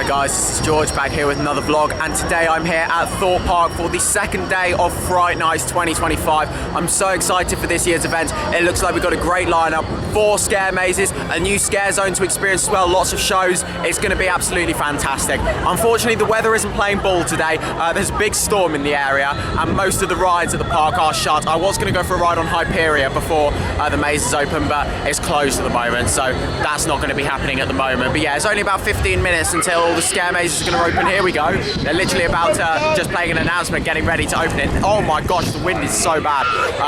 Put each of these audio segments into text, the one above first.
Hi guys, this is George back here with another vlog, and today I'm here at Thorpe Park for the second day of Fright Nights 2025. I'm so excited for this year's event. It looks like we've got a great lineup, 4 scare mazes, a new scare zone to experience as well, lots of shows. It's going to be absolutely fantastic. Unfortunately, the weather isn't playing ball today. There's a big storm in the area and most of the rides at the park are shut. I was going to go for a ride on Hyperia before the maze is open, but it's closed at the moment, so that's not going to be happening at the moment. But yeah, it's only about 15 minutes until all the scare mazes are going to open. Here we go. They're literally about to just playing an announcement, getting ready to open it. Oh my gosh, the wind is so bad.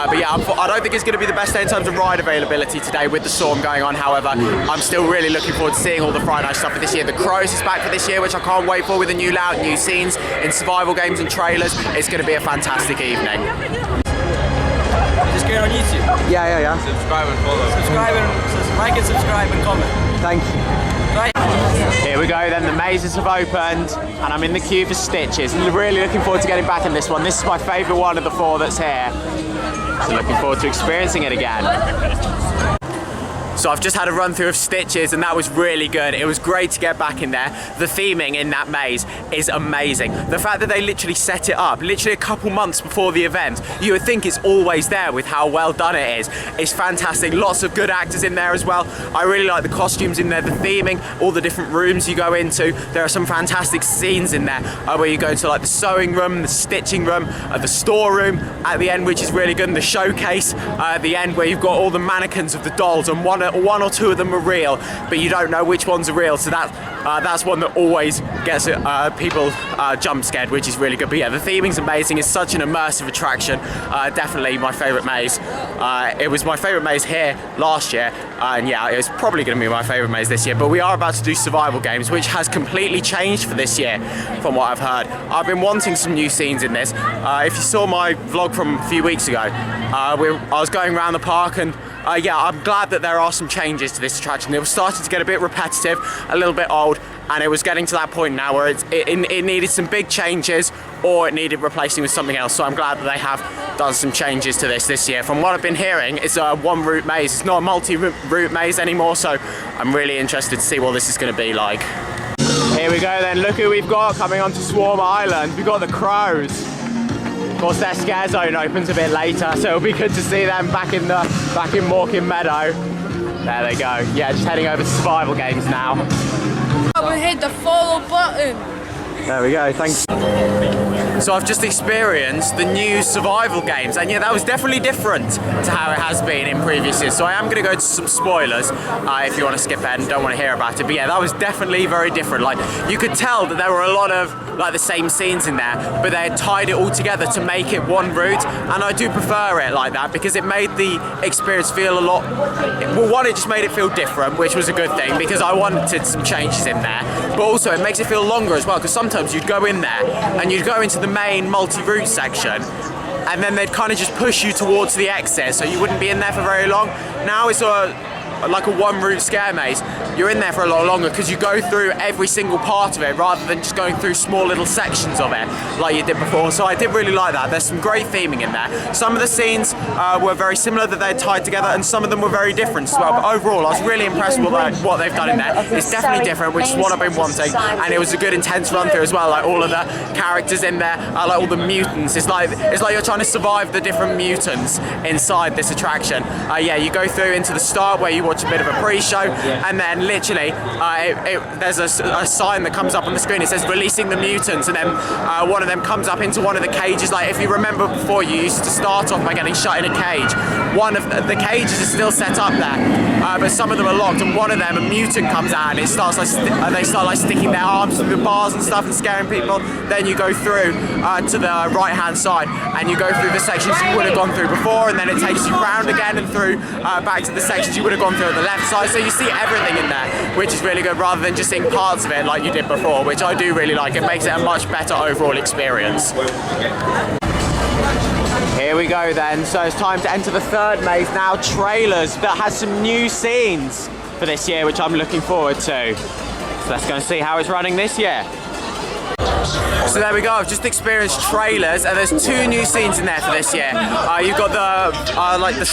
But yeah, I don't think it's going to be the best day in terms of ride availability today with the storm going on. However, I'm still really looking forward to seeing all the Fright Night stuff for this year. The Crows is back for this year, which I can't wait for, with a new layout, new scenes in survival games and trailers. It's going to be a fantastic evening. Just get on YouTube. Yeah. Subscribe and follow. Like and subscribe and comment. Thank you. Right. Here we go then, the mazes have opened and I'm in the queue for Stitches. Really looking forward to getting back in this one. This is my favourite one of the 4 that's here. So looking forward to experiencing it again. So I've just had a run through of Stitches and that was really good. It was great to get back in there. The theming in that maze is amazing. The fact that they literally set it up literally a couple months before the event, you would think it's always there with how well done it is. It's fantastic. Lots of good actors in there as well. I really like the costumes in there, the theming, all the different rooms you go into. There are some fantastic scenes in there where you go into like the sewing room, the stitching room, the storeroom at the end, which is really good, and the showcase at the end where you've got all the mannequins of the dolls, and one or two of them are real, but you don't know which ones are real, so that's one that always gets people jump scared, which is really good. But yeah, the theming's amazing. It's such an immersive attraction. Definitely my favourite maze. It was my favourite maze here last year, and yeah, it's probably going to be my favourite maze this year. But we are about to do survival games, which has completely changed for this year from what I've heard. I've been wanting some new scenes in this. If you saw my vlog from a few weeks ago, I was going around the park, and yeah, I'm glad that there are some changes to this attraction. It was starting to get a bit repetitive, a little bit old, and it was getting to that point now where it needed some big changes, or it needed replacing with something else. So I'm glad that they have done some changes to this year. From what I've been hearing, it's a one route maze. It's not a multi-route maze anymore, so I'm really interested to see what this is going to be like. Here we go then, look who we've got coming onto Swarm Island. We've got the Crows. Of course, their scare zone opens a bit later, so it'll be good to see them back in Morecambe Meadow. There they go. Yeah, just heading over to survival games now. We hit the follow button. There we go, thanks. So I've just experienced the new survival games, and yeah, that was definitely different to how it has been in previous years. So I am going to go to some spoilers if you want to skip ahead and don't want to hear about it. But yeah, that was definitely very different. Like, you could tell that there were a lot of like the same scenes in there, but they had tied it all together to make it one route, and I do prefer it like that because it made the experience feel a lot, well, one, it just made it feel different, which was a good thing because I wanted some changes in there, but also it makes it feel longer as well, because sometimes you'd go in there and you'd go into the main multi-route section and then they'd kind of just push you towards the exit, so you wouldn't be in there for very long. Now it's like a one route scare maze. You're in there for a lot longer because you go through every single part of it rather than just going through small little sections of it like you did before. So I did really like that. There's some great theming in there. Some of the scenes were very similar, that they tied together, and some of them were very different as well. But overall, I was really impressed with what they've done in there. It's definitely different, which is what I've been wanting, and it was a good intense run through as well. Like all of the characters in there, like all the mutants. It's like you're trying to survive the different mutants inside this attraction. Yeah, you go through into the start where you watch a bit of a pre-show, and then literally there's a sign that comes up on the screen. It says releasing the mutants, and then one of them comes up into one of the cages. Like, if you remember before, you used to start off by getting shut in a cage. One of the cages is still set up there, but some of them are locked, and one of them, a mutant comes out and it starts like they start like sticking their arms through the bars and stuff and scaring people. Then you go through to the right hand side and you go through the sections you would have gone through before, and then it takes you round again and through back to the sections you would have gone through at the left side. So you see everything in there, which is really good, rather than just seeing parts of it like you did before, which I do really like. It makes it a much better overall experience. Here we go then, so it's time to enter the third maze now, Trailers, that has some new scenes for this year, which I'm looking forward to. So let's go and see how it's running this year. So there we go, I've just experienced trailers and there's 2 new scenes in there for this year. You've got the like the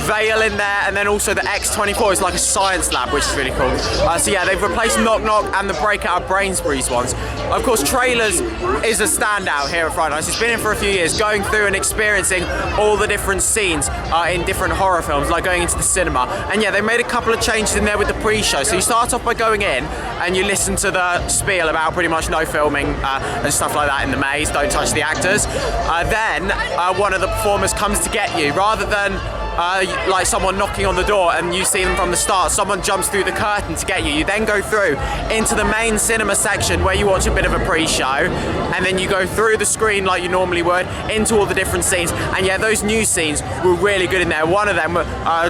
Veil in there, and then also the X24 is like a science lab, which is really cool. So yeah, they've replaced Knock Knock and the Breakout Brainsbury's ones. Of course, trailers is a standout here at Fright Nights. It's been in for a few years, going through and experiencing all the different scenes in different horror films, like going into the cinema. And yeah, they made a couple of changes in there with the pre-show. So you start off by going in and you listen to the spiel about pretty much no filming and stuff like that in the maze, don't touch the actors. Then one of the performers comes to get you, rather than like someone knocking on the door and you see them from the start, someone jumps through the curtain to get you. You then go through into the main cinema section where you watch a bit of a pre-show, and then you go through the screen like you normally would into all the different scenes. And yeah, those new scenes were really good in there. One of them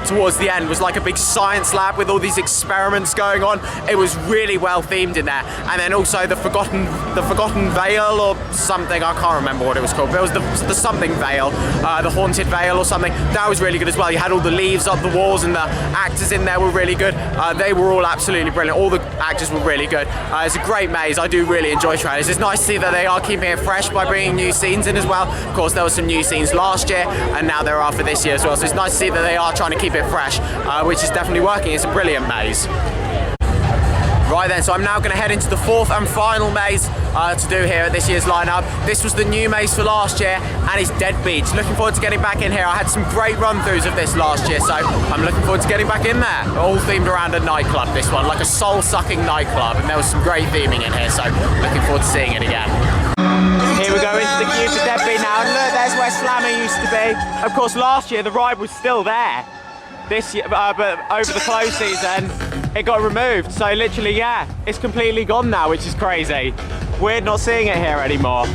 towards the end was like a big science lab with all these experiments going on. It was really well themed in there. And then also the Forgotten Veil or something, I can't remember what it was called, but it was the something veil, the Haunted Veil or something. That was really good as well. You had all the leaves up the walls and the actors in there were really good. They were all absolutely brilliant. All the actors were really good. It's a great maze. I do really enjoy trailers. It's nice to see that they are keeping it fresh by bringing new scenes in as well. Of course, there were some new scenes last year and now there are for this year as well. So it's nice to see that they are trying to keep it fresh, which is definitely working. It's a brilliant maze. Right then, so I'm now going to head into the 4th and final maze to do here at this year's lineup. This was the new maze for last year and it's Deadbeats. Looking forward to getting back in here. I had some great run-throughs of this last year, so I'm looking forward to getting back in there. All themed around a nightclub, this one, like a soul-sucking nightclub, and there was some great theming in here, so looking forward to seeing it again. Here we go into the queue for Deadbeat now, and look, there's where Slammer used to be. Of course, last year the ride was still there. This year, but over the close season, it got removed. So literally, yeah, it's completely gone now, which is crazy. Weird not seeing it here anymore.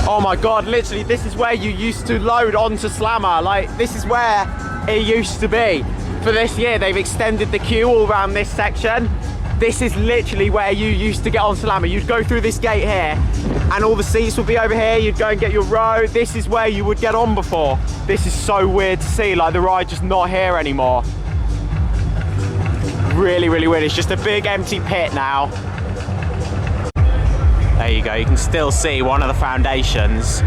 Oh my God, literally, this is where you used to load onto Slammer. Like, this is where it used to be. For this year, they've extended the queue all around this section. This is literally where you used to get on Slammer. You'd go through this gate here and all the seats would be over here. You'd go and get your row. This is where you would get on before. This is so weird to see, like the ride just not here anymore. Really, really weird. It's just a big empty pit now. There you go. You can still see one of the foundations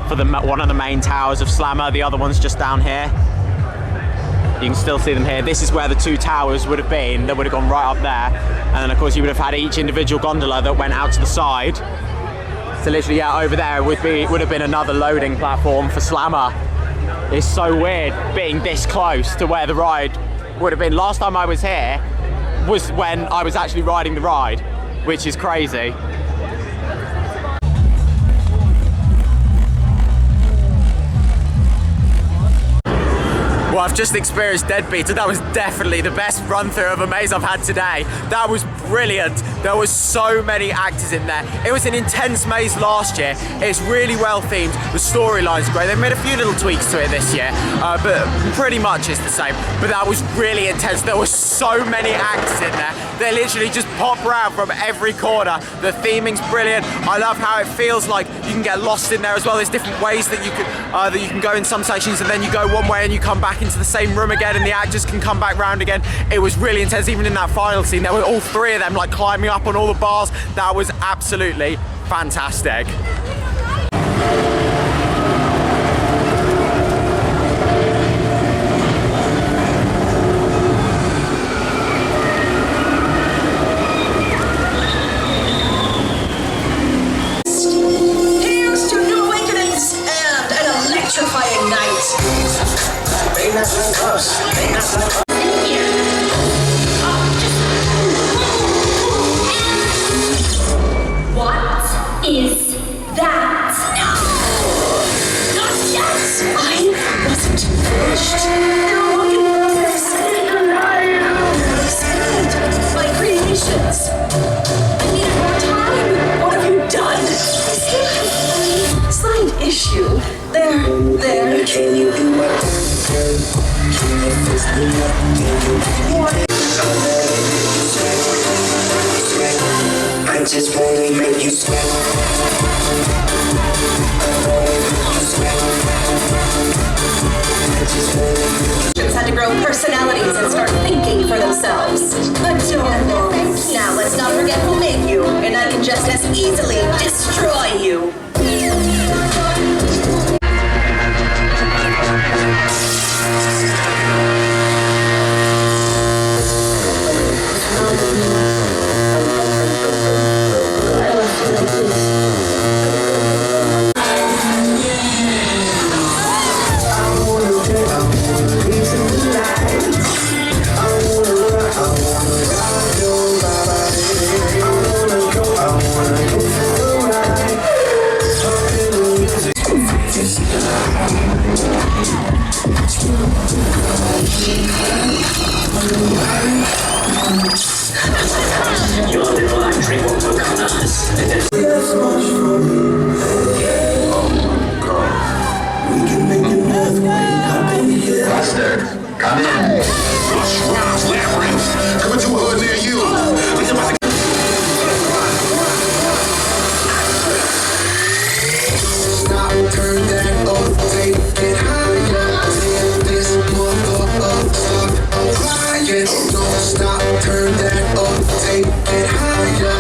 for one of the main towers of Slammer. The other one's just down here. You can still see them here. This is where the 2 towers would have been, that would have gone right up there. And then of course you would have had each individual gondola that went out to the side. So literally, yeah, over there would have been another loading platform for Slammer. It's so weird being this close to where the ride would have been. Last time I was here was when I was actually riding the ride, which is crazy. Well, I've just experienced Deadbeat, and that was definitely the best run-through of a maze I've had today. That was brilliant. There was so many actors in there. It was an intense maze last year. It's really well themed. The storyline's great. They've made a few little tweaks to it this year, but pretty much it's the same. But that was really intense. There were so many actors in there. They literally just pop around from every corner. The theming's brilliant. I love how it feels like you can get lost in there as well. There's different ways that you can go in some sections, and then you go one way and you come back into the same room again, and the actors can come back round again. It was really intense. Even in that final scene, there were all 3 of them like climbing up on all the bars. That was absolutely fantastic. Here's to new awakenings and an electrifying night. What is that? Not yet! I wasn't finished. You're walking on this. Expand my creations. I needed more time. What have you done? Slight issue. There. Can you do what? Can you fix me up? I just wanna make you sweat. Had to grow personalities and start thinking for themselves. Adorable. Now let's not forget who made you, and I can just as easily destroy you. Come in. Coming to a hood near you. Stop, turn that up, take it higher. Till this motherfucker I'm crying. Don't stop, turn that up, take it higher.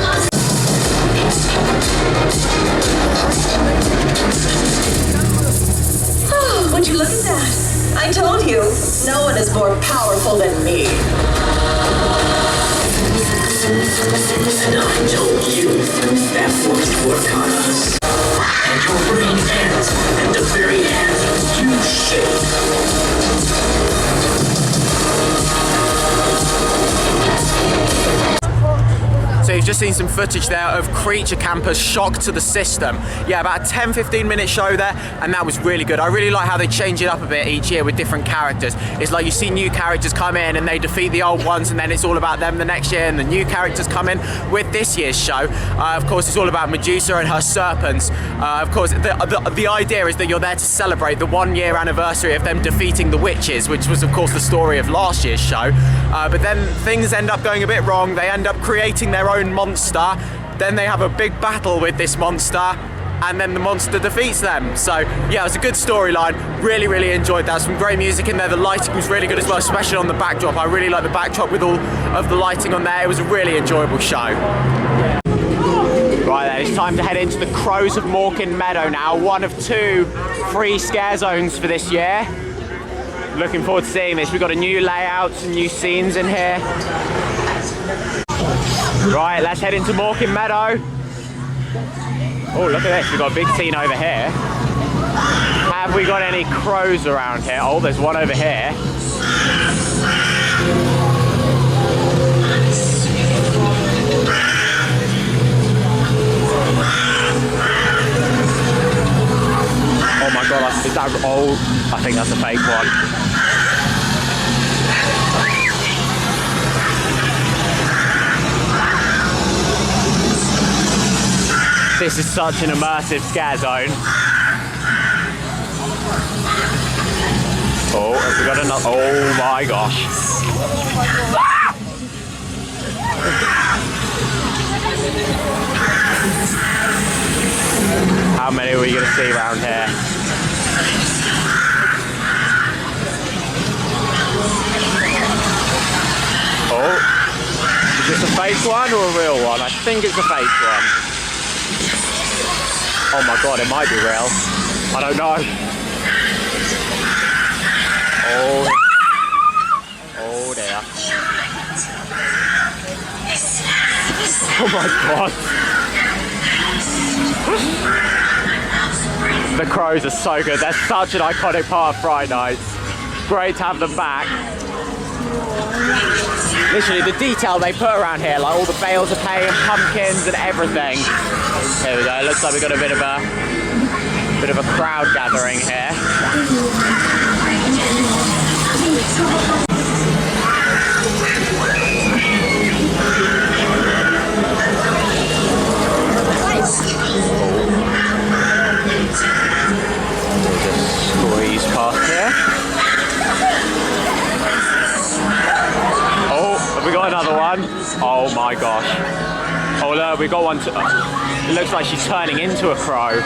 Would you look at that? I told you, no one is more powerful than me. And I told you that force would cut us. And your brain ends at the very end you shake. So you've just seen some footage there of creature campers shocked to the system. Yeah, about a 10-15 minute show there, and that was really good. I really like how they change it up a bit each year with different characters. It's like you see new characters come in and they defeat the old ones, and then it's all about them the next year, and the new characters come in. With this year's show, of course, it's all about Medusa and her serpents. Of course, the idea is that you're there to celebrate the 1 year anniversary of them defeating the witches, which was of course the story of last year's show. But then things end up going a bit wrong. They end up creating their own monster, then they have a big battle with this monster, and then the monster defeats them. So yeah, it was a good storyline. Really enjoyed that. Some great music in there. The lighting was really good as well, especially on the backdrop. I really like the backdrop with all of the lighting on there. It was a really enjoyable show. Right then, it's time to head into the Crows of Morecambe Meadow now. One of 2 free scare zones for this year. Looking forward to seeing this. We've got a new layout, some new scenes in here. Right, let's head into Morecambe Meadow. Oh, look at this, we've got a big scene over here. Have we got any crows around here? Oh, there's one over here. Oh my god, is that, oh, I think that's a fake one. This is such an immersive scare zone. Oh, have we got another? Oh my gosh. How many are we going to see around here? Oh, is this a fake one or a real one? I think it's a fake one. Oh my god, it might be real. I don't know. Oh. Oh dear. Oh my god. The crows are so good. They're such an iconic part of Fright Nights. Great to have them back. Literally the detail they put around here, like all the bales of hay and pumpkins and everything. There we go, it looks like we've got a bit of a crowd gathering here. We'll just squeeze past here. Have we got another one? Oh my gosh. Oh look, we got one to... it looks like she's turning into a crow.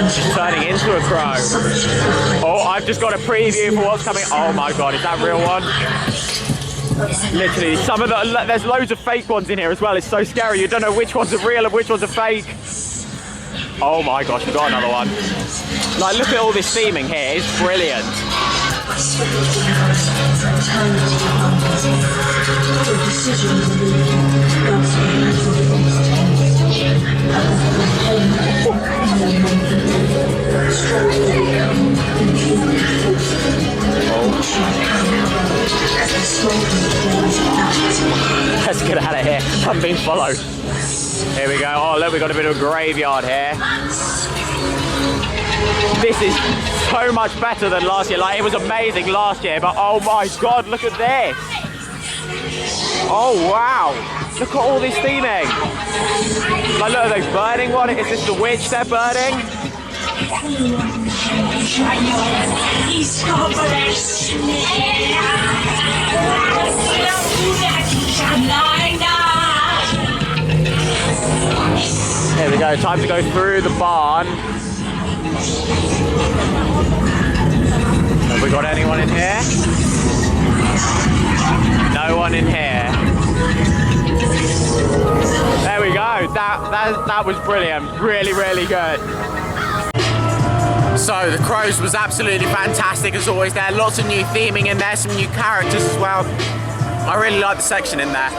She's turning into a crow. Oh, I've just got a preview for what's coming. Oh my god, is that a real one? Literally, some of the there's loads of fake ones in here as well. It's so scary. You don't know which ones are real and which ones are fake. Oh my gosh, we've got another one. Like, look at all this theming here. It's brilliant. Let's get out of here. I'm being followed. Here we go. Oh, look, we've got a bit of a graveyard here. This is so much better than last year. Like, it was amazing last year, but oh my god, look at this. Oh wow. Look at all this theming. Like, look, are they burning one? Is this the witch they're burning? Here we go, time to go through the barn. Have we got anyone in here? No one in here. There we go, that was brilliant, really, really good. So the Crows was absolutely fantastic as always there, lots of new theming in there, some new characters as well. I really like the section in there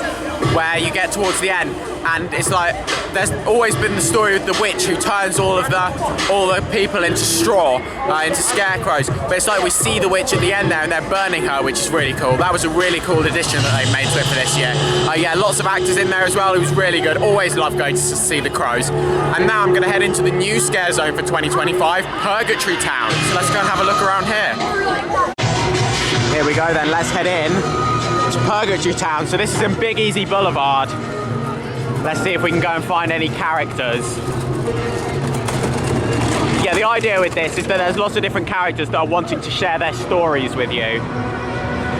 where you get towards the end and it's like there's always been the story of the witch who turns all the people into straw, into scarecrows, but it's like we see the witch at the end there and they're burning her, which is really cool. That was a really cool addition that they made to it for this year. Yeah, lots of actors in there as well. It was really good. Always love going to see the Crows. And now I'm going to head into the new scare zone for 2025, Purgatory Town. So let's go and have a look around here. Here we go then, let's head in. Purgatory Town, so this is in Big Easy Boulevard. Let's see if we can go and find any characters. Yeah, the idea with this is that there's lots of different characters that are wanting to share their stories with you.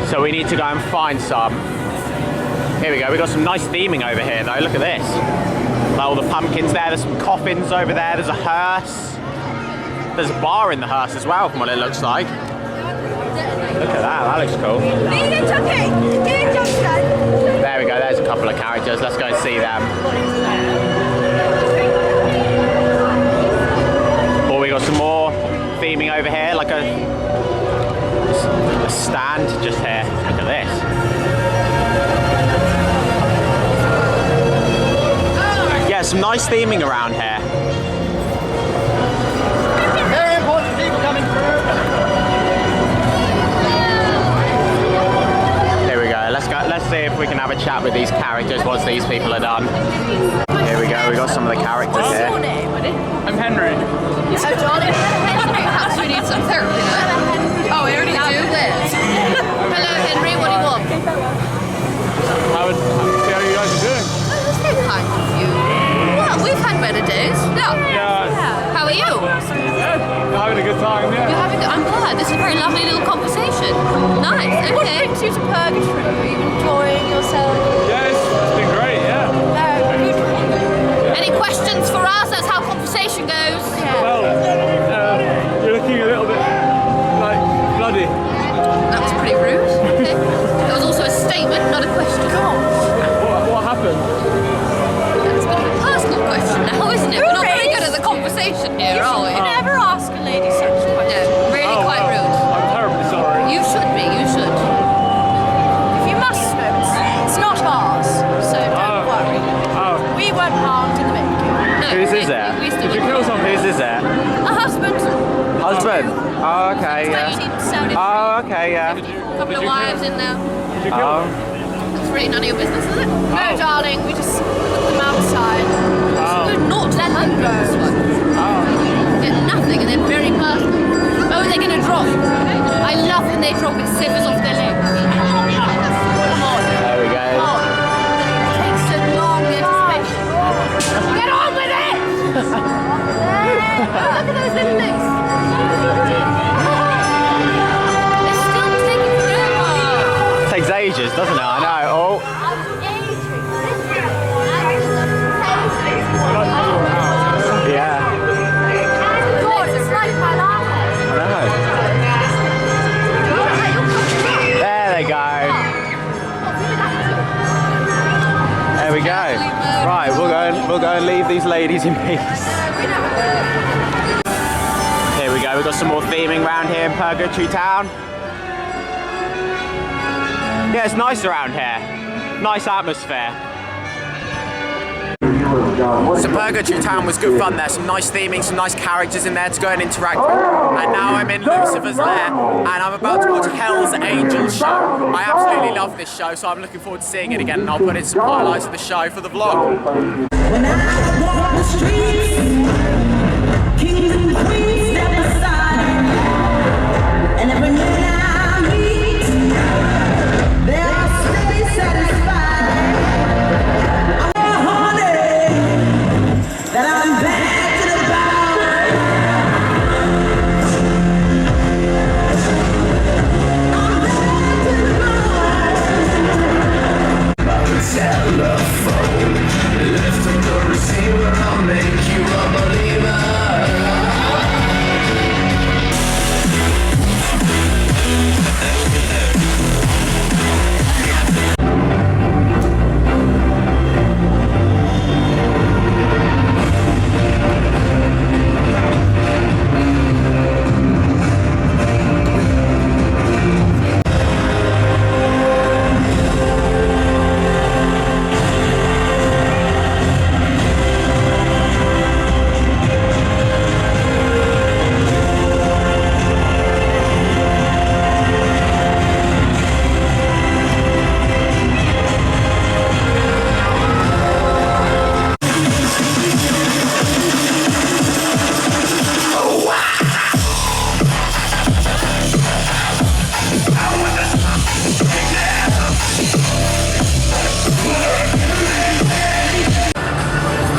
So we need to go and find some. Here we go, we've got some nice theming over here though, look at this. Like all the pumpkins there, there's some coffins over there, there's a hearse. There's a bar in the hearse as well from what it looks like. Look at that looks cool. There we go, there's a couple of characters, let's go and see them. Oh, we got some more theming over here, like a stand just here. Look at this. Yeah, some nice theming around here. Very important people coming through. Let's see if we can have a chat with these characters once these people are done. Here we go, we got some of the characters here. What's your name, buddy? I'm Henry. So Johnny. Perhaps we need some therapy then. Oh, we already do this. Hello Henry, what do you want? I would see how you guys are doing. That's very kind of you. Well, we've had better days. Yeah. How are you? Yeah, having a good time, You're yeah. having I'm glad. This is a very lovely little conversation. Nice, okay. What brings you to Purgatory? Are you enjoying yourself? Yeah, it's been great, yeah. Any questions for us? That's how conversation goes. Well, you're looking a little bit like bloody. That was pretty rude. Okay. That was also a statement, not a question. What happened? That's a bit of a personal question now, isn't it? We're not very good at the conversation here, are we? You never ask a lady such a question. No, really quite rude. I'm terribly sorry. You should be, you should. If you must know, it's not ours, so don't worry. Oh, We weren't harmed in the making. No, Whose is that? We still did you kill something? Whose is it? A husband. Husband? Oh, okay, You yeah. need to sound it. Oh, okay, yeah. A couple of wives in there. Did you kill Oh. It's really none of your business, is it? No, darling, we just put them outside. Good, not let them go. Get nothing and then very personal. Oh, they're gonna drop. I love when they drop with scissors off their legs. Come on. There we go. It takes so long, the anticipation. Get on with it! Oh, look at those little legs. They're still taking forever. Takes ages, doesn't it? I know. Oh, yeah. God, it's like my life. I know. There they go. we go. Right, we'll go and leave these ladies in peace. Here we go. We've got some more theming around here in Purgatory Town. Yeah, it's nice around here. Nice atmosphere. So Purgatory Town was good fun there. Some nice theming, some nice characters in there to go and interact with. And now I'm in Lucifer's Lair, and I'm about to watch Hell's Angels show. I absolutely love this show, so I'm looking forward to seeing it again, and I'll put in some highlights of the show for the vlog. When I walk the streets, kings and queens step aside, and every man I meet, they are steady satisfied. I'm honey, that I'm back to the power. I'm back to the power. By the telephone, lift up the receiver, I'll make you a believer.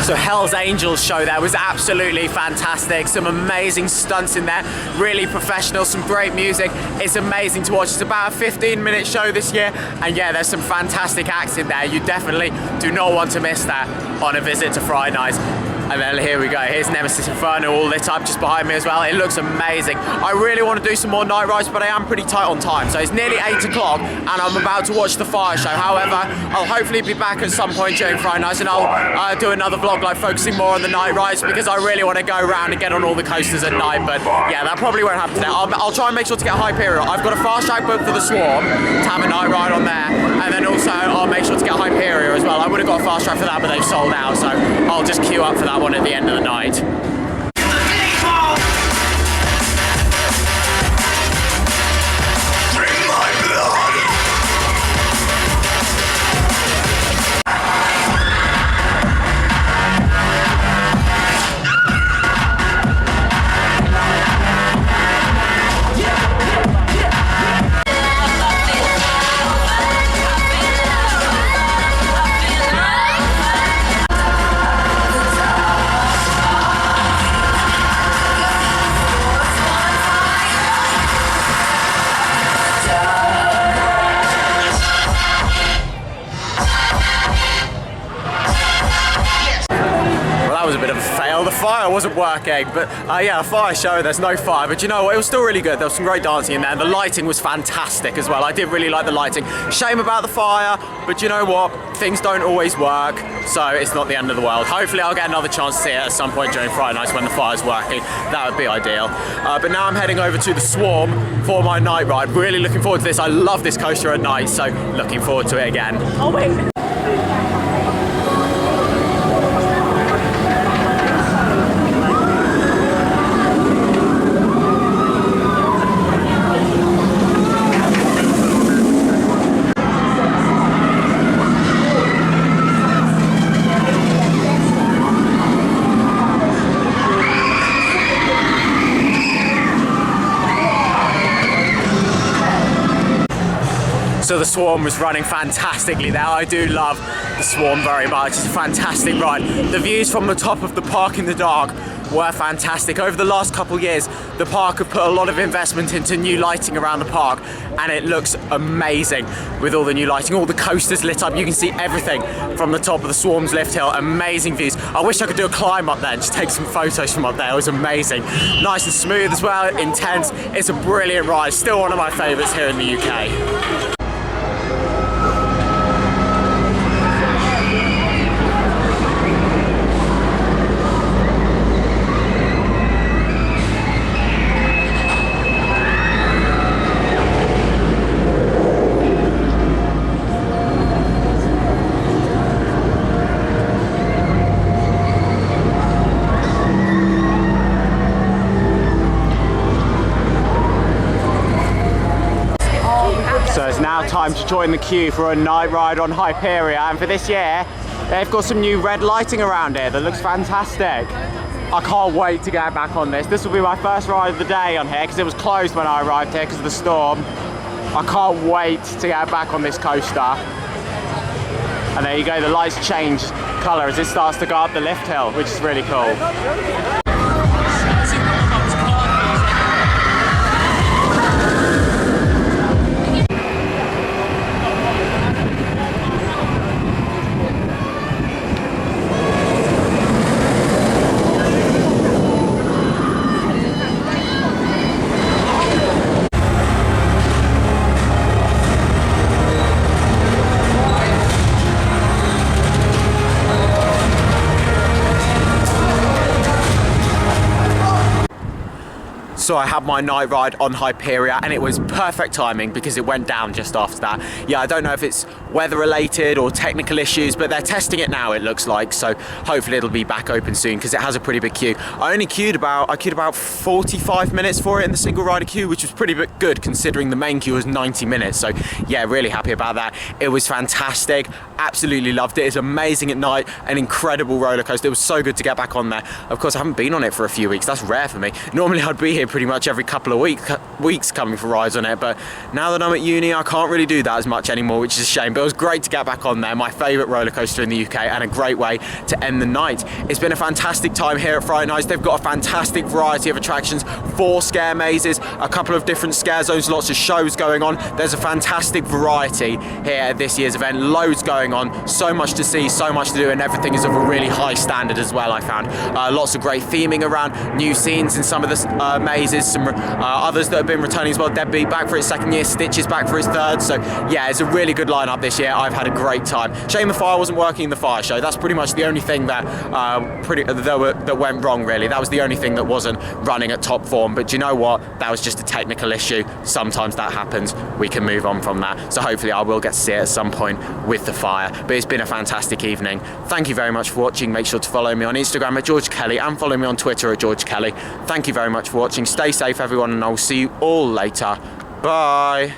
So Hell's Angels show there was absolutely fantastic. Some amazing stunts in there, really professional, some great music. It's amazing to watch. It's about a 15-minute show this year, and yeah, there's some fantastic acts in there. You definitely do not want to miss that on a visit to Fright Nights. And then here we go, here's Nemesis Inferno all lit up just behind me as well. It looks amazing. I really want to do some more night rides, but I am pretty tight on time. So it's nearly 8 o'clock and I'm about to watch the fire show. However, I'll hopefully be back at some point during Fright Nights, and I'll do another vlog like focusing more on the night rides, because I really want to go around and get on all the coasters at night. But yeah, that probably won't happen today. I'll try and make sure to get Hyperion. I've got a fast track booked for the Swarm to have a night ride on there, and then also I'll make sure to get Hyperion as well. I would have got a fast track for that, but they've sold out, so I'll just queue up for that one at the end of the night. The fire wasn't working, but yeah, a fire show, there's no fire, but you know what, it was still really good. There was some great dancing in there, and the lighting was fantastic as well. I did really like the lighting. Shame about the fire, but you know what, things don't always work, so it's not the end of the world. Hopefully I'll get another chance to see it at some point during Fright Nights when the fire's working. That would be ideal. But now I'm heading over to the Swarm for my night ride. Really looking forward to this. I love this coaster at night, so looking forward to it again. Oh wait. So the Swarm was running fantastically there. I do love the Swarm very much. It's a fantastic ride. The views from the top of the park in the dark were fantastic. Over the last couple of years, the park have put a lot of investment into new lighting around the park, and it looks amazing with all the new lighting, all the coasters lit up. You can see everything from the top of the Swarm's lift hill. Amazing views. I wish I could do a climb up there and just take some photos from up there. It was amazing. Nice and smooth as well, intense. It's a brilliant ride. Still one of my favorites here in the UK. time to join the queue for a night ride on Hyperia, and for this year they've got some new red lighting around here that looks fantastic. I can't wait to get back on this. This will be my first ride of the day on here because it was closed when I arrived here because of the storm. I can't wait to get back on this coaster. And there you go, the lights change colour as it starts to go up the lift hill, which is really cool. So I had my night ride on Hyperia and it was perfect timing because it went down just after that. Yeah, I don't know if it's weather related or technical issues, but they're testing it now, it looks like. So hopefully it'll be back open soon because it has a pretty big queue. I queued about 45 minutes for it in the single rider queue, which was pretty good considering the main queue was 90 minutes. So yeah, really happy about that. It was fantastic. Absolutely loved it. It's amazing at night, an incredible roller coaster. It was so good to get back on there. Of course, I haven't been on it for a few weeks. That's rare for me. Normally I'd be here pretty much every couple of weeks coming for rides on it, but now that I'm at uni I can't really do that as much anymore, which is a shame. But it was great to get back on there, my favourite roller coaster in the UK, and a great way to end the night. It's been a fantastic time here at Fright Nights. They've got a fantastic variety of attractions, 4 scare mazes, a couple of different scare zones, lots of shows going on. There's a fantastic variety here at this year's event, loads going on, so much to see, so much to do, and everything is of a really high standard as well. I found lots of great theming around, new scenes in some of the mazes, some others that have been returning as well. Deadbeat back for its 2nd year, Stitch is back for its 3rd. So yeah, it's a really good lineup this year. I've had a great time. Shame the fire wasn't working in the fire show. That's pretty much the only thing that that went wrong, really. That was the only thing that wasn't running at top form. But do you know what? That was just a technical issue. Sometimes that happens. We can move on from that. So hopefully I will get to see it at some point with the fire. But it's been a fantastic evening. Thank you very much for watching. Make sure to follow me on Instagram at George Kelly and follow me on Twitter at George Kelly. Thank you very much for watching. Stay safe, everyone, and I'll see you all later. Bye.